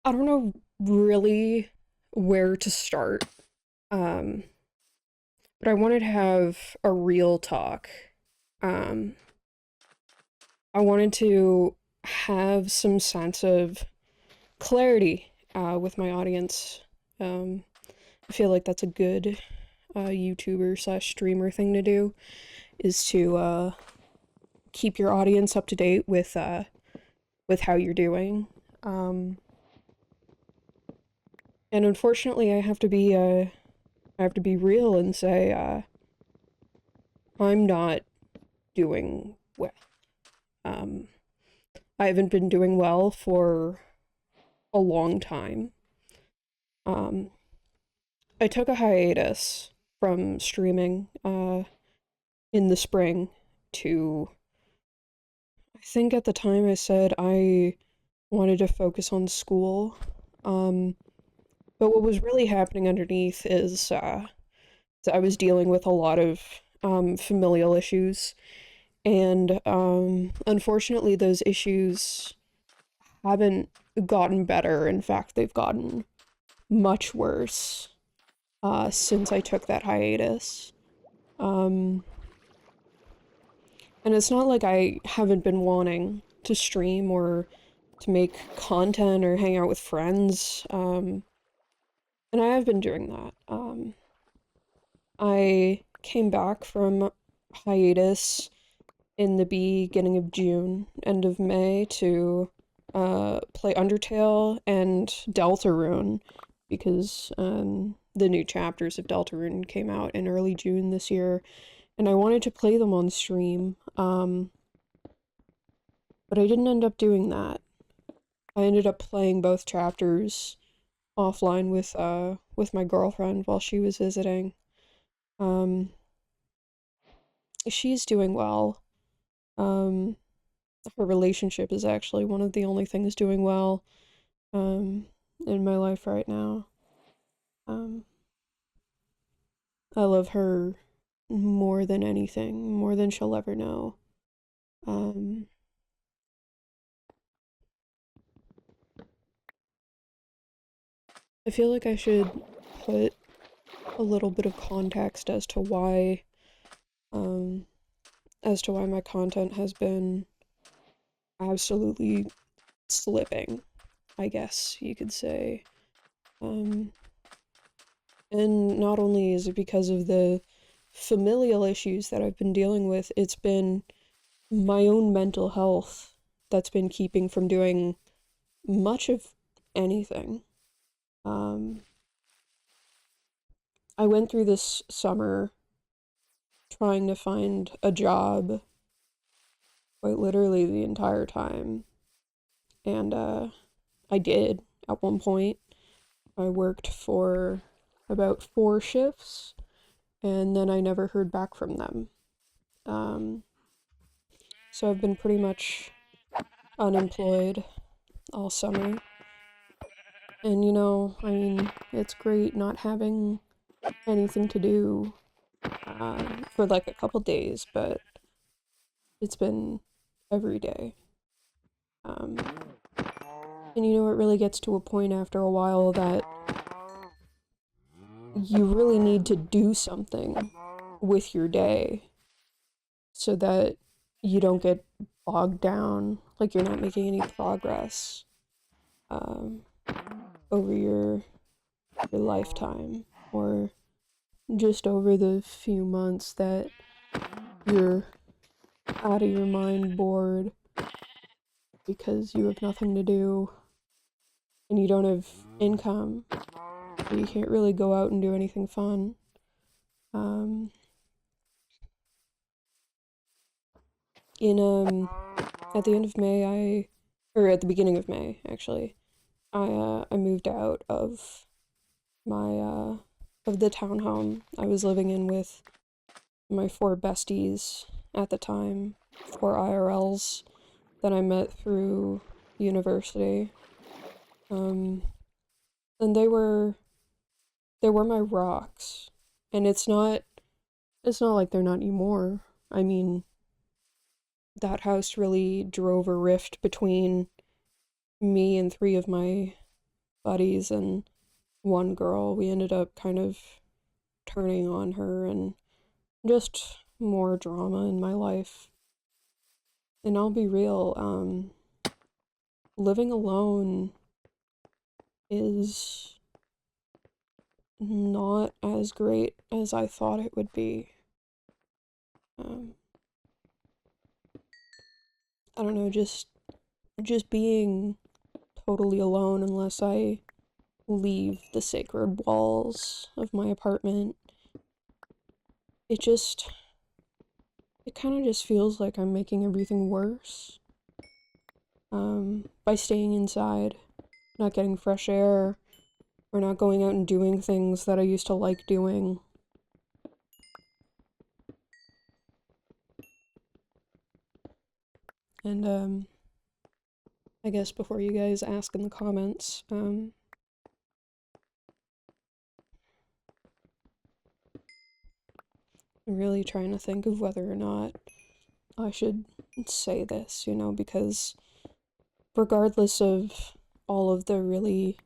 I don't know really where to start. Um, but I wanted to have a real talk. Um, I wanted to have some sense of clarity with my audience. Um, I feel like that's a good YouTuber slash streamer thing to do is to keep your audience up to date with how you're doing. Um, and unfortunately, I have to be real and say I'm not doing well. Um, I haven't been doing well for a long time. Um, I took a hiatus from streaming in the spring to, I think at the time I said I wanted to focus on school. Um, but what was really happening underneath is I was dealing with a lot of familial issues. And unfortunately, those issues haven't gotten better. In fact, they've gotten much worse since I took that hiatus. Um, and it's not like I haven't been wanting to stream or to make content or hang out with friends. And I have been doing that. I came back from hiatus in the beginning of June, end of May, to play Undertale and Deltarune because the new chapters of Deltarune came out in early June this year, and I wanted to play them on stream, but I didn't end up doing that. I ended up playing both chapters offline with my girlfriend while she was visiting. Um, she's doing well. Um, her relationship is actually one of the only things doing well um, in my life right now. Um, I love her more than anything, more than she'll ever know. Um, I feel like I should put a little bit of context um, as to why my content has been absolutely slipping, I guess you could say. Um, and not only is it because of the familial issues that I've been dealing with, it's been my own mental health that's been keeping from doing much of anything. Um, I went through this summer trying to find a job quite literally the entire time. And I did at one point. I worked for about 4 shifts and then I never heard back from them. Um, so I've been pretty much unemployed all summer. And I mean, it's great not having anything to do for like a couple days, but it's been every day. Um, and it really gets to a point after a while that you really need to do something with your day so that you don't get bogged down, like you're not making any progress um, over your lifetime or just over the few months that you're out of your mind bored because you have nothing to do and you don't have income, so you can't really go out and do anything fun. Um, in at the end of May, or at the beginning of May, actually, I moved out of my of the townhome I was living in with my 4 besties at the time, 4 IRLs that I met through university. Um, and they were my rocks. And it's not like they're not anymore. I mean, that house really drove a rift between me and 3 of my buddies, and one girl, we ended up kind of turning on her, and just more drama in my life. And I'll be real, living alone is not as great as I thought it would be. Um, I don't know, just being totally alone unless I leave the sacred walls of my apartment. It just, it kind of just feels like I'm making everything worse. By staying inside, not getting fresh air, or not going out and doing things that I used to like doing. And, I guess before you guys ask in the comments, I'm really trying to think of whether or not I should say this, you know, because regardless of all of the really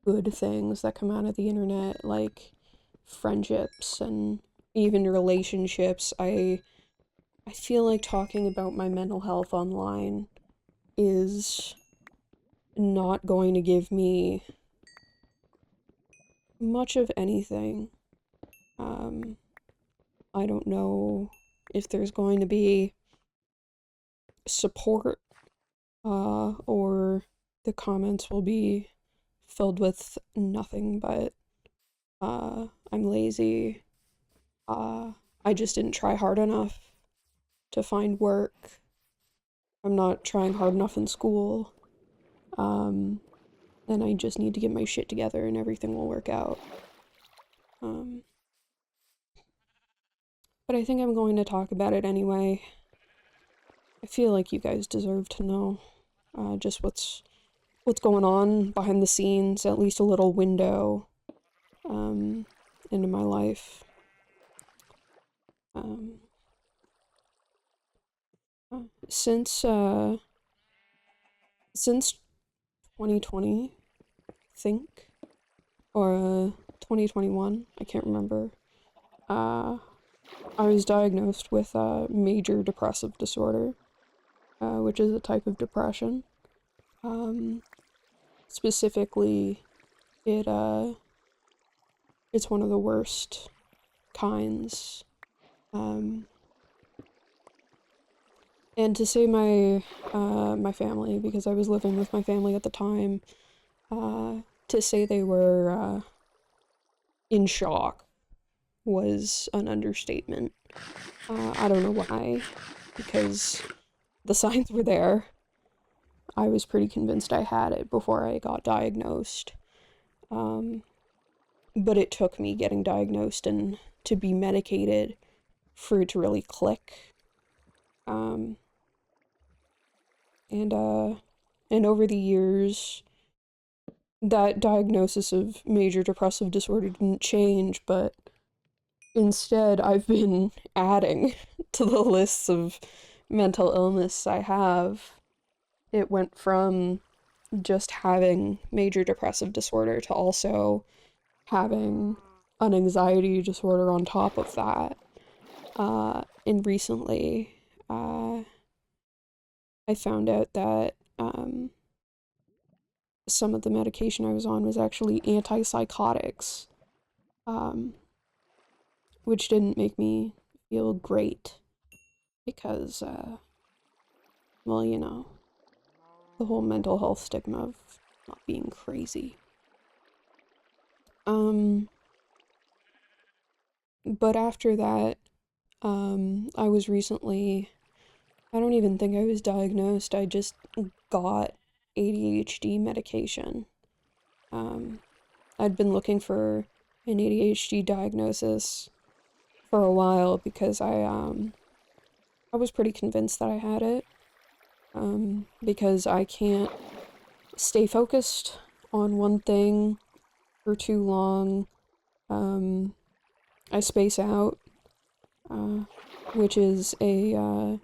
good things that come out of the internet, like friendships and even relationships, I feel like talking about my mental health online is not going to give me much of anything. I don't know if there's going to be support, or the comments will be filled with nothing but, I'm lazy, I just didn't try hard enough to find work, I'm not trying hard enough in school, and I just need to get my shit together and everything will work out. But I think I'm going to talk about it anyway. I feel like you guys deserve to know, just what's going on behind the scenes, at least a little window, into my life. Um, since 2020, I think, or 2021, I can't remember, I was diagnosed with major depressive disorder, which is a type of depression. Specifically, it's one of the worst kinds. And to say my family, because I was living with my family at the time, to say they were in shock was an understatement. I don't know why, because the signs were there. I was pretty convinced I had it before I got diagnosed. But it took me getting diagnosed and to be medicated for it to really click. And over the years, that diagnosis of major depressive disorder didn't change, but instead I've been adding to the lists of mental illness I have. It went from just having major depressive disorder to also having an anxiety disorder on top of that. And recently, I found out that some of the medication I was on was actually antipsychotics, which didn't make me feel great because, well, you know, the whole mental health stigma of not being crazy. But after that, I was recently, I don't even think I was diagnosed, I just got ADHD medication. I'd been looking for an ADHD diagnosis for a while because I was pretty convinced that I had it, because I can't stay focused on one thing for too long. I space out, which is a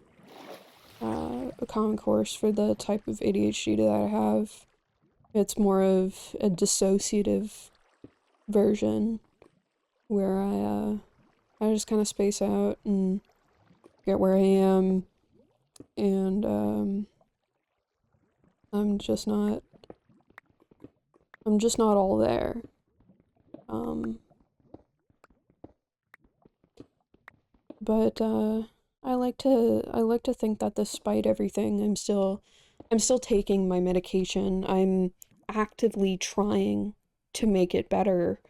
common course for the type of ADHD that I have. It's more of a dissociative version where I just kind of space out and get where I am, and I'm just not all there. Um, but I like to think that despite everything, I'm still taking my medication. I'm actively trying to make it better.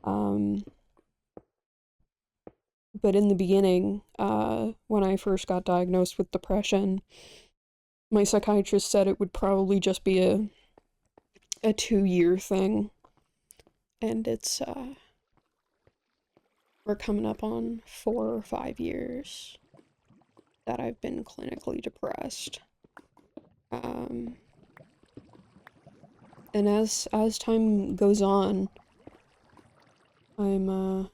Um, but in the beginning, when I first got diagnosed with depression, my psychiatrist said it would probably just be a 2 year thing, and we're coming up on 4 or 5 years that I've been clinically depressed. Um, and as time goes on, I'm uh,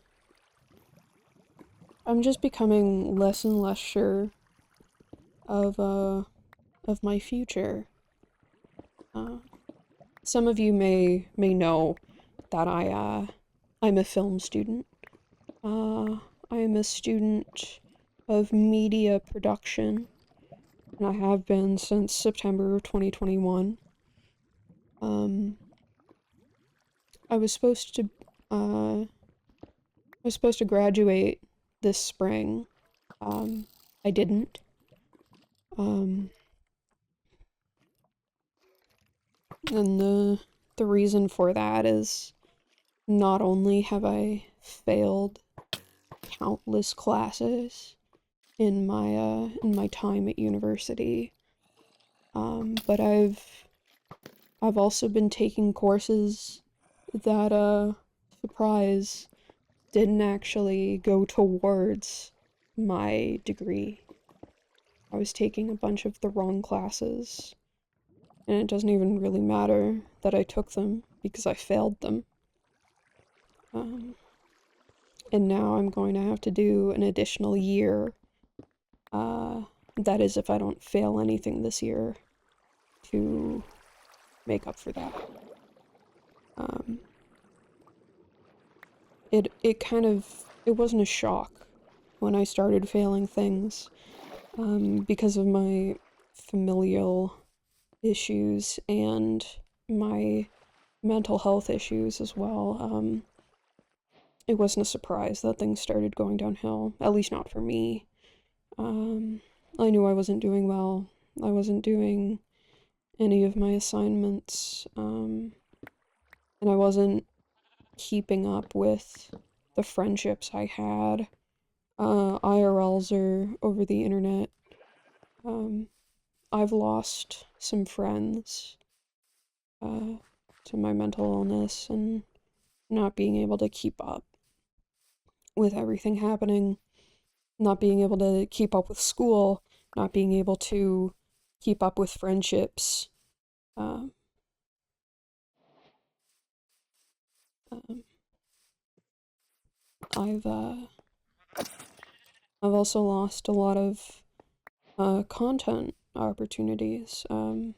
I'm just becoming less and less sure of my future. Uh, some of you may know that I'm a film student. I am a student of media production, and I have been since September 2021. Um, I was supposed to I was supposed to graduate this spring. I didn't. Um, and the reason for that is not only have I failed countless classes in my time at university, but I've also been taking courses that surprise didn't actually go towards my degree. I was taking a bunch of the wrong classes, and it doesn't even really matter that I took them because I failed them. Um, and now I'm going to have to do an additional year. That is, if I don't fail anything this year, to make up for that. Um, it wasn't a shock when I started failing things, because of my familial issues and my mental health issues as well. It wasn't a surprise that things started going downhill, at least not for me. Um, I knew I wasn't doing well. I wasn't doing any of my assignments, and I wasn't keeping up with the friendships I had. IRLs or over the internet. Um, I've lost some friends uh, to my mental illness and not being able to keep up with everything happening, not being able to keep up with school, not being able to keep up with friendships. Um, um, I've I've also lost a lot of content opportunities. I'm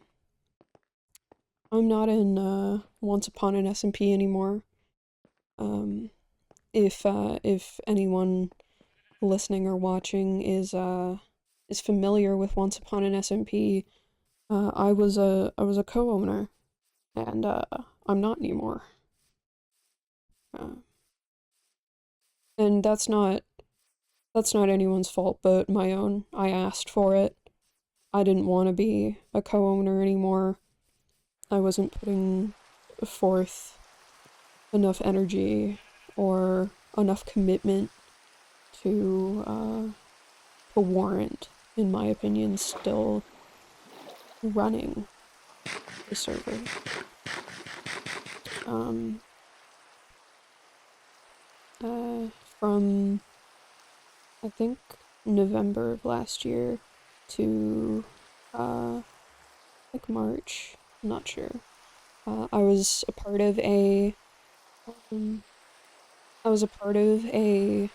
not in Once Upon an SMP anymore. Um, if anyone listening or watching is familiar with Once Upon an SMP, I was a co-owner, and I'm not anymore. Uh, and that's not anyone's fault but my own. I asked for it. I didn't want to be a co-owner anymore. I wasn't putting forth enough energy or enough commitment to warrant, in my opinion, still running the server. Um, from I think November of last year to like March, I'm not sure. I was a part of um, a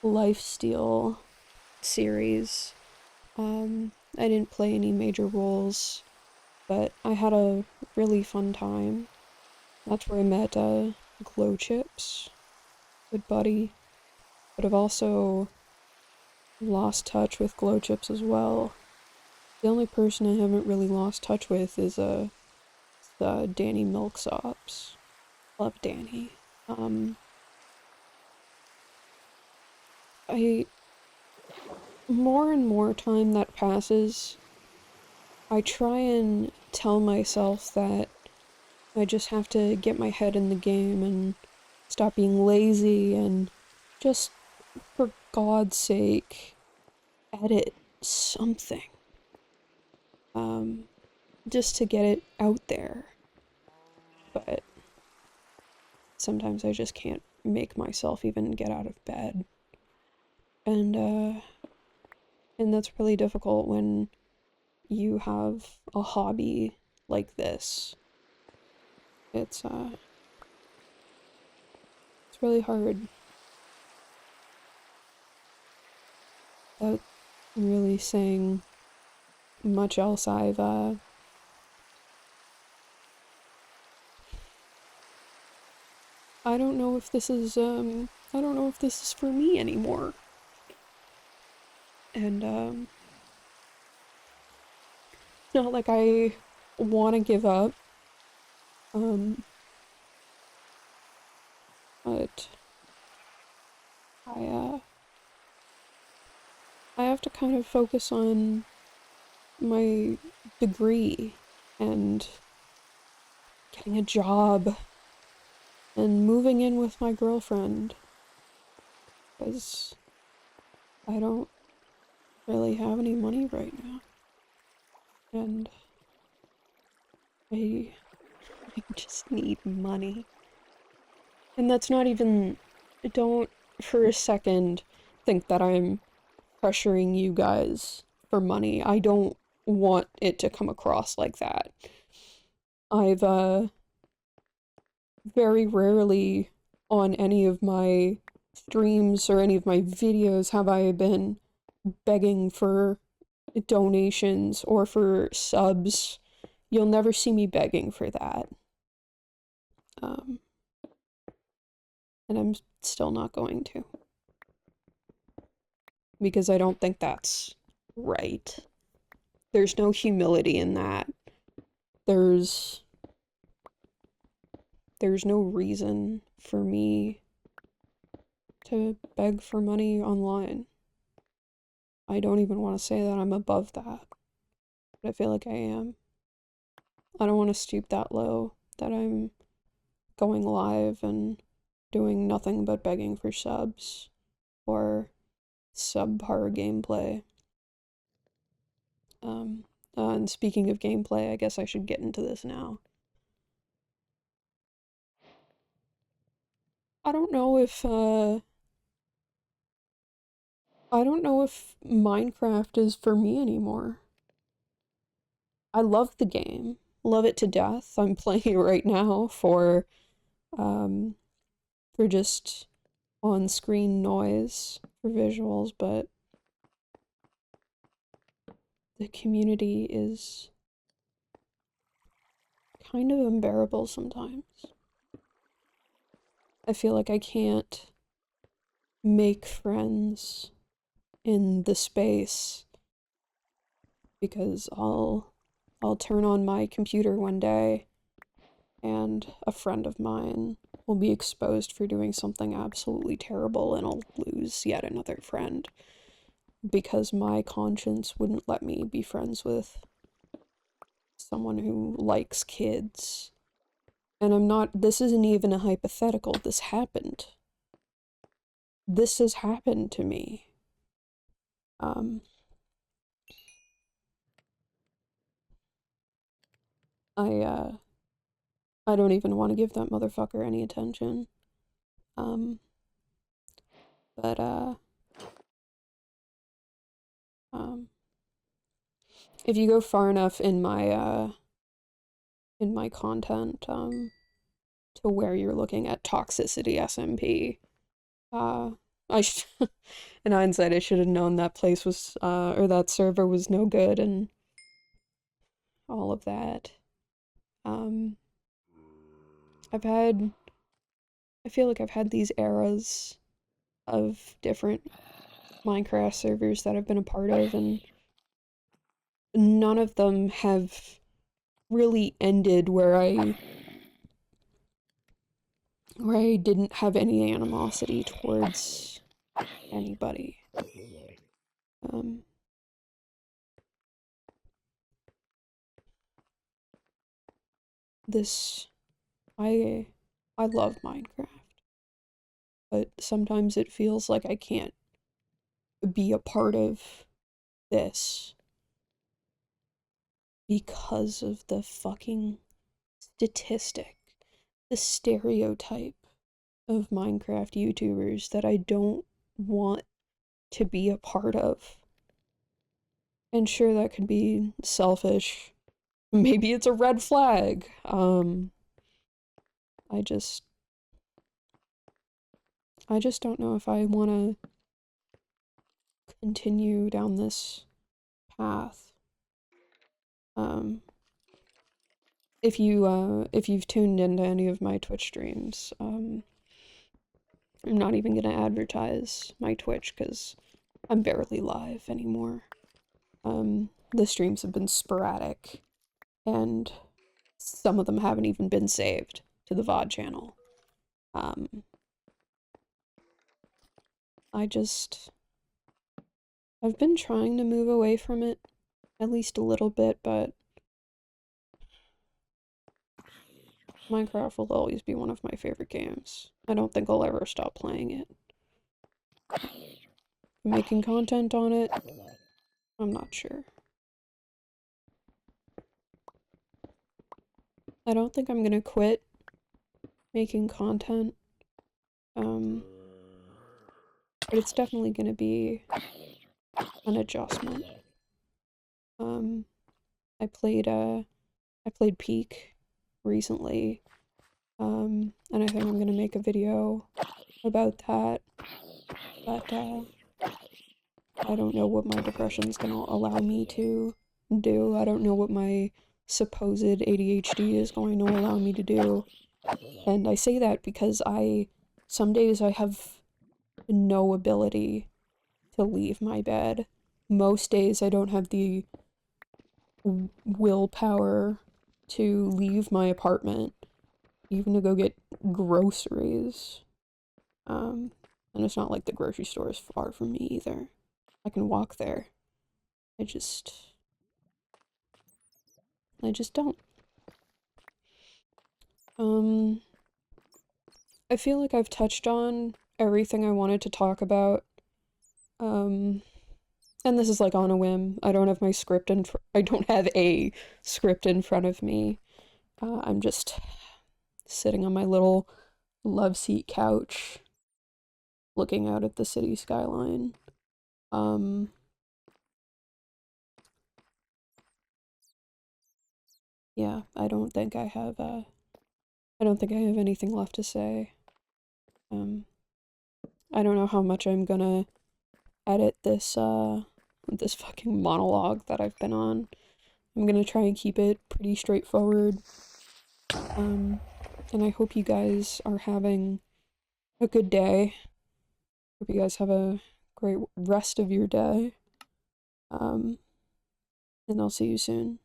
lifesteal series. I didn't play any major roles, but I had a really fun time. That's where I met Glow Chips, good buddy. But I've also lost touch with Glow Chips as well. The only person I haven't really lost touch with is Danny Milksops. Love Danny. I more and more time that passes, I try and tell myself that I just have to get my head in the game and stop being lazy and just, for God's sake, edit something. Just to get it out there. But sometimes I just can't make myself even get out of bed. And that's really difficult when you have a hobby like this. It's really hard. Without really saying much else, I don't know if this is I don't know if this is for me anymore. And it's not like I want to give up. But I I have to kind of focus on my degree and getting a job and moving in with my girlfriend, because I don't really have any money right now, and I just need money. And that's not even, don't for a second think that I'm pressuring you guys for money. I don't want it to come across like that. I've very rarely on any of my streams or any of my videos have I been begging for donations or for subs. You'll never see me begging for that. And I'm still not going to. Because I don't think that's right. There's no humility in that. There's no reason for me to beg for money online. I don't even want to say that I'm above that, but I feel like I am. I don't want to stoop that low, that I'm going live and doing nothing but begging for subs or subpar gameplay. And speaking of gameplay, I guess I should get into this now. I don't know if Minecraft is for me anymore. I love the game. Love it to death. I'm playing it right now for just on-screen noise for visuals, but the community is kind of unbearable sometimes. I feel like I can't make friends in the space because I'll turn on my computer one day and a friend of mine will be exposed for doing something absolutely terrible and I'll lose yet another friend because my conscience wouldn't let me be friends with someone who likes kids. And this isn't even a hypothetical, this happened. This has happened to me. I don't even want to give that motherfucker any attention. But if you go far enough in my content, to where you're looking at toxicity SMP, in hindsight, I should have known that place was, or that server was no good, and all of that. I feel like I've had these eras of different Minecraft servers that I've been a part of, and none of them have really ended where I didn't have any animosity towards anybody. Um, this I love Minecraft, but sometimes it feels like I can't be a part of this because of the fucking statistic, the stereotype of Minecraft YouTubers that I don't want to be a part of. And sure, that could be selfish. Maybe it's a red flag. I just don't know if I want to continue down this path. If you've tuned into any of my Twitch streams, I'm not even gonna advertise my Twitch because I'm barely live anymore. The streams have been sporadic, and some of them haven't even been saved to the VOD channel. I've been trying to move away from it at least a little bit, but Minecraft will always be one of my favorite games. I don't think I'll ever stop playing it. Making content on it, I'm not sure. I don't think I'm gonna quit making content. But it's definitely gonna be an adjustment. I played Peak recently. And I think I'm gonna make a video about that. But I don't know what my depression's gonna allow me to do. I don't know what my supposed ADHD is going to allow me to do. And I say that because some days I have no ability to leave my bed. Most days I don't have the willpower to leave my apartment, even to go get groceries. And it's not like the grocery store is far from me either. I can walk there. I just don't. I feel like I've touched on everything I wanted to talk about. And this is like on a whim. I don't have my script I don't have a script in front of me. I'm just sitting on my little love seat couch, looking out at the city skyline. Yeah, I don't think I have anything left to say. I don't know how much I'm gonna edit this this fucking monologue that I've been on. I'm gonna try and keep it pretty straightforward. And I hope you guys are having a good day. Hope you guys have a great rest of your day. And I'll see you soon.